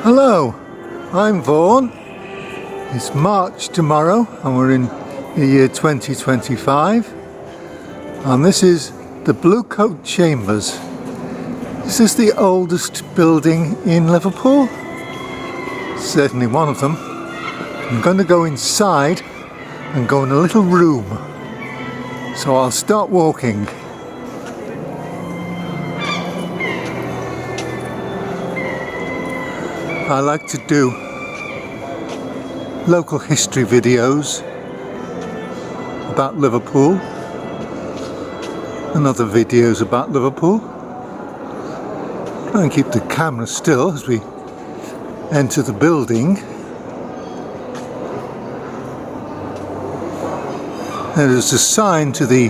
Hello, I'm Vaughan. It's March tomorrow and we're in the year 2025, and this is the Blue Coat Chambers. Is this the oldest building in Liverpool? Certainly one of them. I'm going to go inside and go in a little room, so I'll start walking. I like to do local history videos about Liverpool and other videos about Liverpool. Try and keep the camera still as we enter the building. There is a sign to the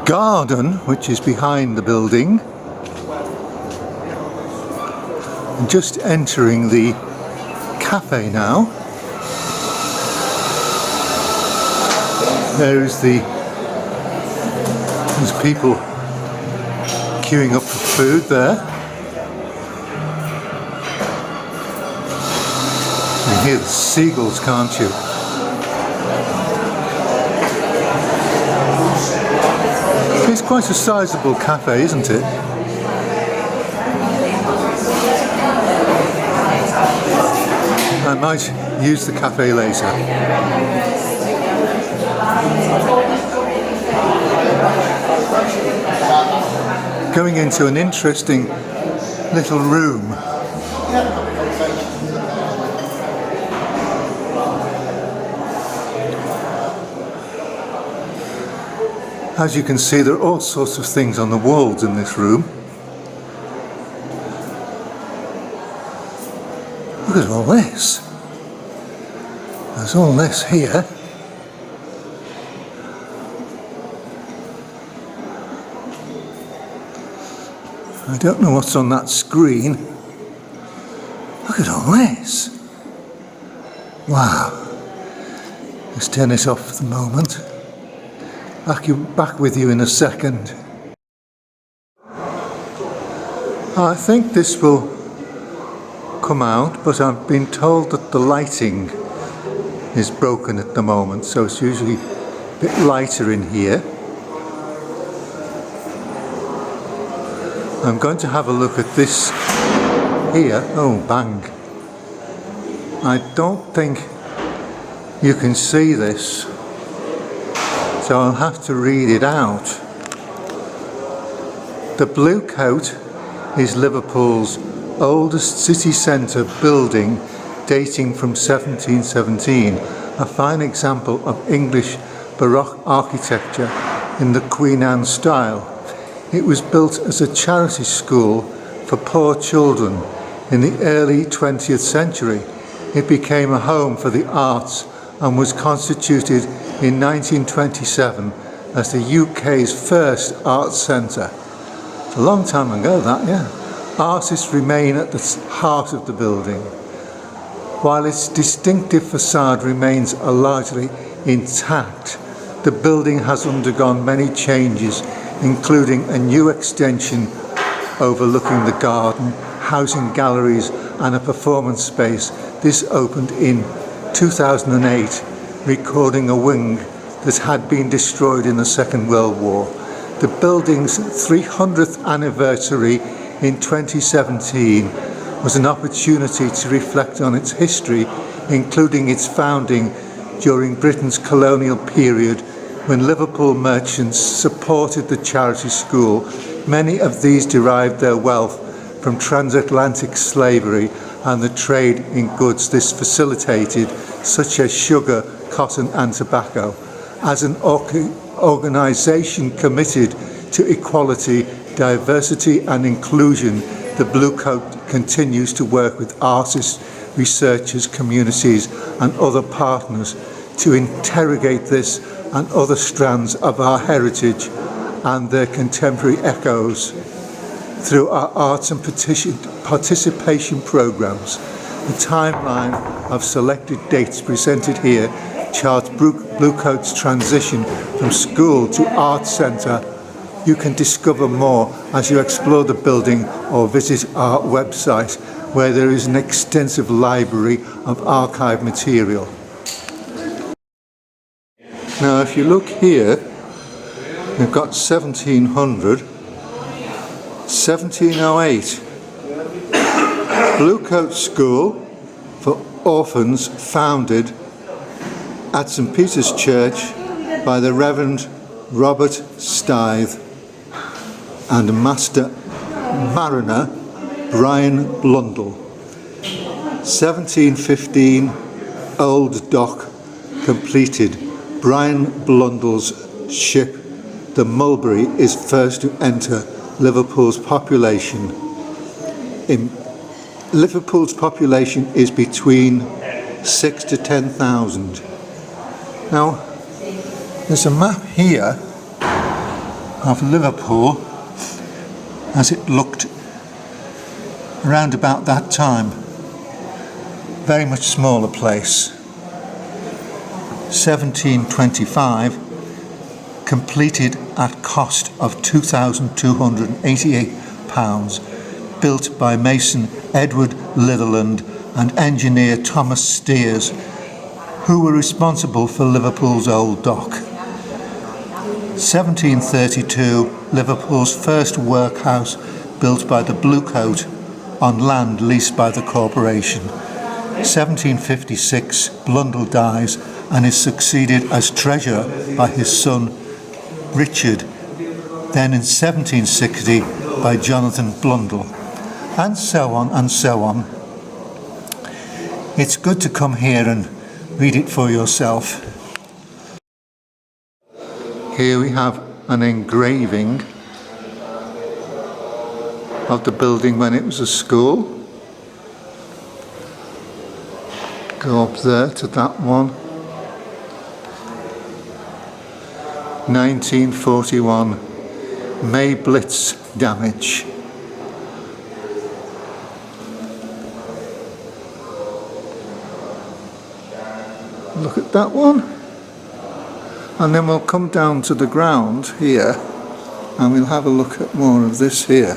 garden which is behind the building. I'm just entering the cafe now. There's people queuing up for food there. You can hear the seagulls, can't you? It's quite a sizable cafe, isn't it? I might use the cafe later. Going into an interesting little room. As you can see, there are all sorts of things on the walls in this room. Look at all this. There's all this here. I don't know what's on that screen. Look at all this. Wow. Let's turn this off for the moment. Back with you in a second. I think this will come out, but I've been told that the lighting is broken at the moment, so it's usually a bit lighter in here. I'm going to have a look at this here. Oh, bang. I don't think you can see this, so I'll have to read it out. The Blue Coat is Liverpool's oldest city centre building, dating from 1717, a fine example of English Baroque architecture in the Queen Anne style. It was built as a charity school for poor children in the early 20th century. It became a home for the arts and was constituted in 1927 as the UK's first arts centre. It's a long time ago, that, yeah. Artists remain at the heart of the building. While its distinctive facade remains largely intact, the building has undergone many changes, including a new extension overlooking the garden, housing galleries and a performance space. This opened in 2008, recording a wing that had been destroyed in the Second World War. The building's 300th anniversary in 2017 was an opportunity to reflect on its history, including its founding during Britain's colonial period when Liverpool merchants supported the charity school. Many of these derived their wealth from transatlantic slavery and the trade in goods this facilitated, such as sugar, cotton and tobacco. As an organisation committed to equality, diversity and inclusion, the Blue Coat continues to work with artists, researchers, communities and other partners to interrogate this and other strands of our heritage and their contemporary echoes through our arts and participation programmes. The timeline of selected dates presented here charts Blue Coat's transition from school to arts centre. You can discover more as you explore the building or visit our website. where there is an extensive library of archive material. Now if you look here, we've got 1700, 1708, Blue Coat School for Orphans founded at St Peter's Church by the Reverend Robert Stithe and Master Mariner Brian Blundell. 1715, Old Dock completed. Brian Blundell's ship, the Mulberry, is first to enter Liverpool's population. Liverpool's population is between 6 to 10,000. Now, there's a map here of Liverpool as it looked around about that time. Very much smaller place. 1725, completed at cost of £2,288, built by mason Edward Litherland and engineer Thomas Steers, who were responsible for Liverpool's Old Dock. 1732, Liverpool's first workhouse built by the Blue Coat on land leased by the corporation. 1756, Blundell dies and is succeeded as treasurer by his son Richard, then in 1760 by Jonathan Blundell, and so on and so on. It's good to come here and read it for yourself. Here we have an engraving of the building when it was a school. Go up there to that one. 1941, May Blitz damage. Look at that one. And then we'll come down to the ground here and we'll have a look at more of this here.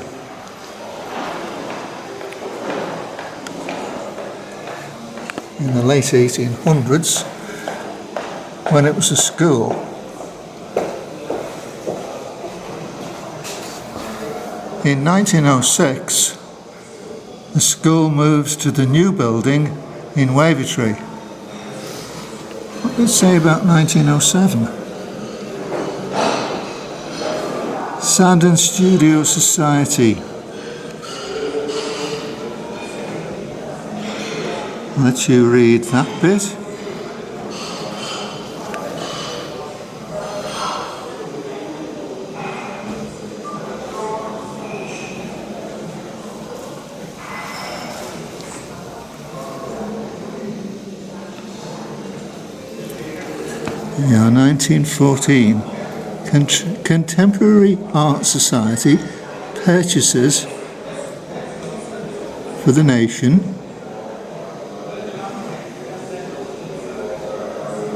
In the late 1800s, when it was a school. In 1906, the school moves to the new building in Wavertree. What does it say about 1907? Sound and Studio Society. Let you read that bit. Yeah, 1914. Contemporary Art Society purchases for the nation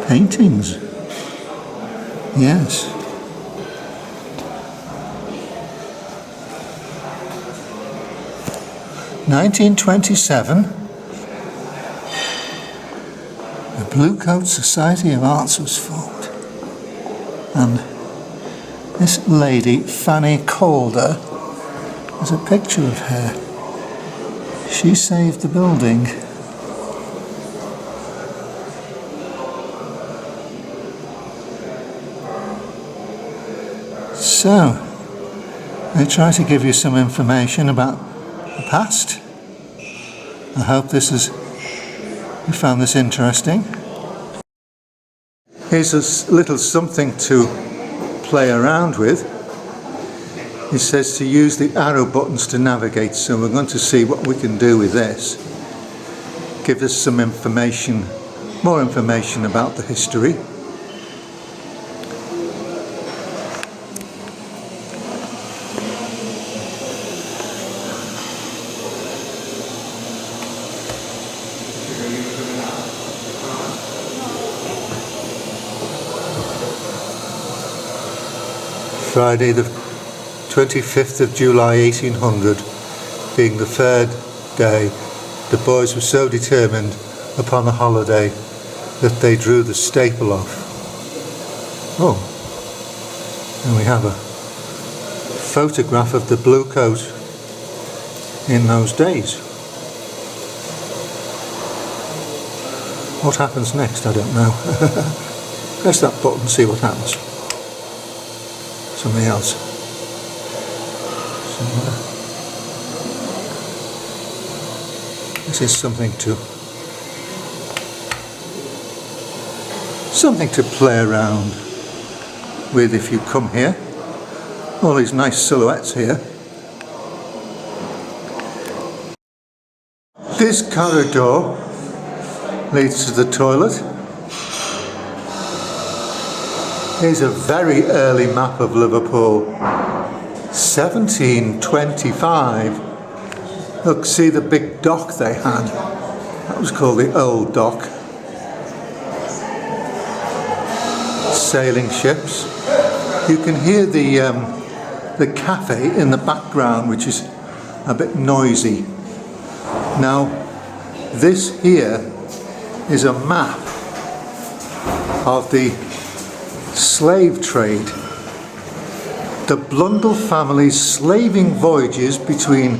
paintings. Yes. (1927). The Blue Coat Society of Arts was formed, and this lady, Fanny Calder, there's a picture of her. She saved the building. So, I try to give you some information about the past. I hope you found this interesting. Here's a little something to play around with. It says to use the arrow buttons to navigate, so we're going to see what we can do with this. Give us some information, more information about the history. Friday the 25th of July 1800, being the third day The boys were so determined upon the holiday that they drew the staple off. Oh, and we have a photograph of the Blue Coat in those days. What happens next, I don't know. Press that button and see what happens. Something else. This is something to play around with if you come here. All these nice silhouettes here. This corridor leads to the toilet. Here's a very early map of Liverpool, 1725. Look, see the big dock they had? That was called the Old Dock. Sailing ships. You can hear the cafe in the background, which is a bit noisy. Now, this here is a map of the slave trade. The Blundell family's slaving voyages between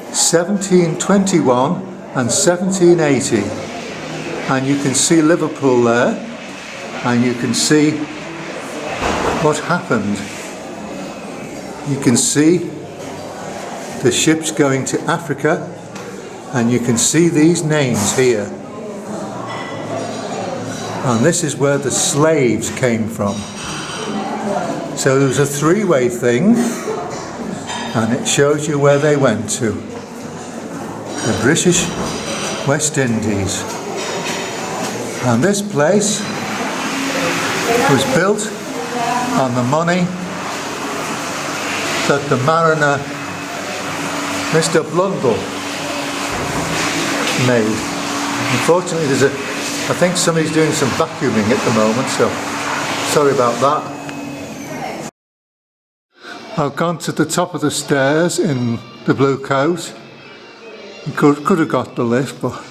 1721 and 1780. And you can see Liverpool there, and you can see what happened. You can see the ships going to Africa, and you can see these names here. And this is where the slaves came from. So there was a three-way thing, and it shows you where they went to. The British West Indies. And this place was built on the money that the mariner Mr. Blundell made. Unfortunately, I think somebody's doing some vacuuming at the moment, so sorry about that. I've gone to the top of the stairs in the Blue Coat. Could have got the lift, but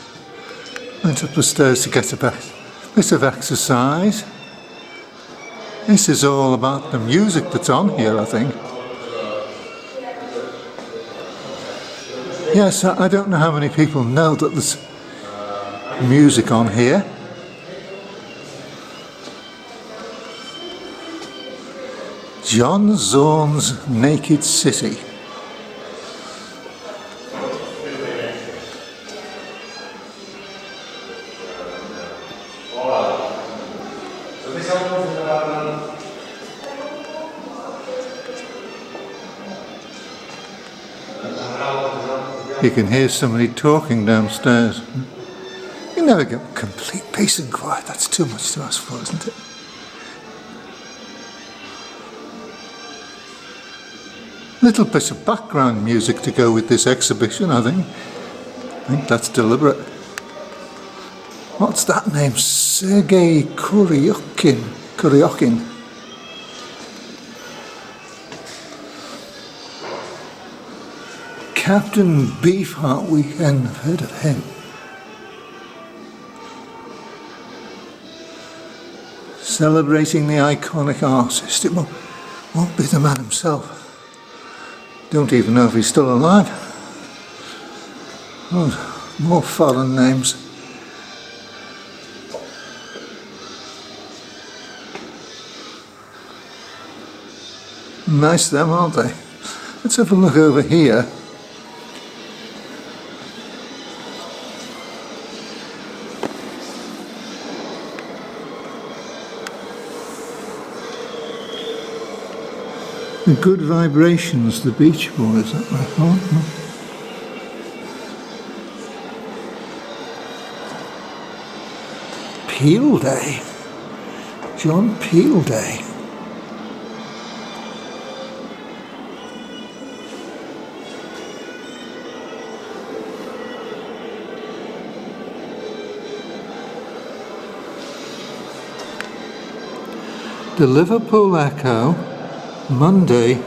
went up the stairs to get a bit of exercise. This is all about the music that's on here, I think. Yes, I don't know how many people know that there's music on here. John Zorn's Naked City. You can hear somebody talking downstairs. You never get complete peace and quiet. That's too much to ask for, isn't it? Little bit of background music to go with this exhibition, I think. I think that's deliberate. What's that name? Sergei Kuryakin. Captain Beefheart Weekend, I've heard of him. Celebrating the iconic artist. It won't be the man himself. Don't even know if he's still alive. Oh, more foreign names. Nice them, aren't they? Let's have a look over here. The Good Vibrations, the Beach Boys, that record. Peel Day. John Peel Day. The Liverpool Echo, Monday,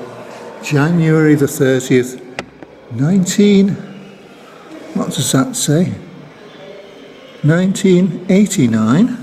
January the 30th, What does that say? 1989.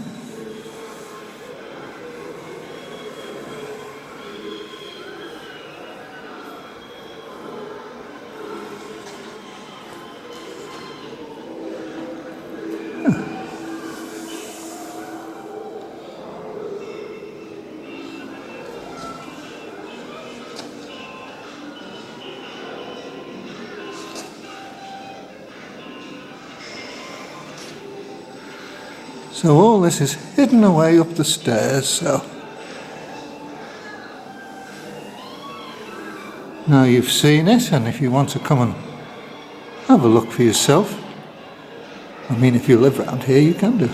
So all this is hidden away up the stairs, so now you've seen it, and if you want to come and have a look for yourself, I mean, if you live around here, you can do.